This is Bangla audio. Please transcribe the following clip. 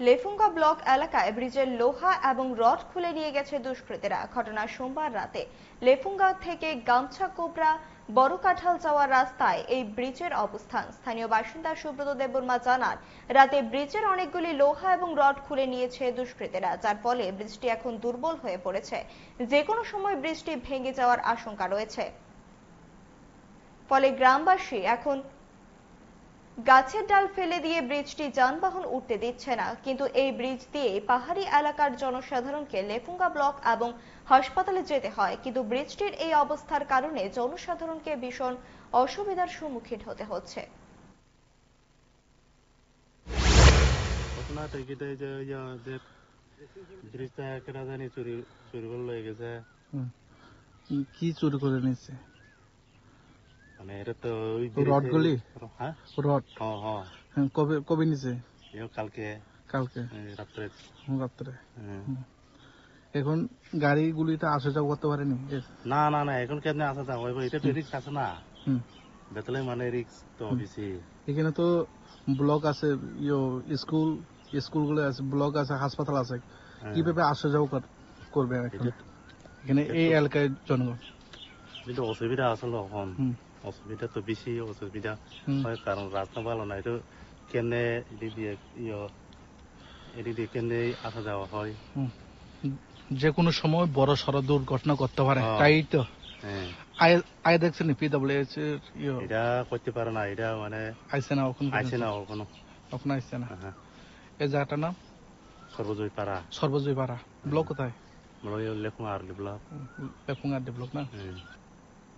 লেফুঙ্গা ব্লক এলাকায় ব্রিজের লোহা এবং রড খুলে নিয়ে গেছে দুষ্কৃতীরা। ঘটনা সোমবার রাতে। লেফুঙ্গা থেকে গামছা কোবরা বড় কাঁঠাল যাওয়ার রাস্তায় এই ব্রিজের অবস্থান। স্থানীয় বাসিন্দা সুব্রত দেববর্মা জানান, রাতে ব্রিজের অনেকগুলি লোহা এবং রড খুলে নিয়েছে দুষ্কৃতীরা, যার ফলে ব্রিজটি এখন দুর্বল হয়ে পড়েছে। যে কোনো সময় ব্রিজটি ভেঙে যাওয়ার আশঙ্কা রয়েছে। ফলে গ্রামবাসী এখন গাছের ডাল ফেলে দিয়ে ব্রিজটি যানবাহন উঠতে দিচ্ছে না। কিন্তু এই ব্রিজ দিয়ে পাহাড়ি এলাকার জনসাধারণকে লেফুঙ্গা ব্লক এবং হাসপাতালে যেতে হয়। কিন্তু ব্রিজটির এই অবস্থার কারণে জনসাধারণকে ভীষণ অসুবিধার সম্মুখীন হতে হচ্ছে। কি চুরি করে নিচ্ছে? মানে এটা তো রড গুলি, হ্যাঁ রড, কবে কবে নিছে? কালকে কালকে রাত্রে। এখন গাড়িগুলিটা আসা যাওয়া করতে পারেনি? না না না, এখন কেমনে আসা যাওয়া? এটা তো রিক্স আছে না, বেতলে মানে রিক্স তো বেশি। এখানে তো ব্লক আছে, স্কুল স্কুলগুলো আছে, ব্লক আছে, হাসপাতাল আছে, কিভাবে আসা যাওয়া করবে এখানে এই এলাকায় জনগণ? কিন্তু অসুবিধা আসলে এখন অসুবিধা তো বেশি অসুবিধা হয়, কারণ রাস্তা ভালো না। এটা কেমনে এদিকে কেমনে আসা যাওয়া হয়? যে কোনো সময় বড় সড় দুর্ঘটনা করতে পারে, তাই তো। আয় দেখছেন PWH এটা করতে পারে না, এটা মানে আইসে না ওখানে, ওখানে আইসে না। এই জায়গাটার নাম সর্বজয়পাড়া। ব্লক কোথায়? লেফুঙ্গা ব্লক না।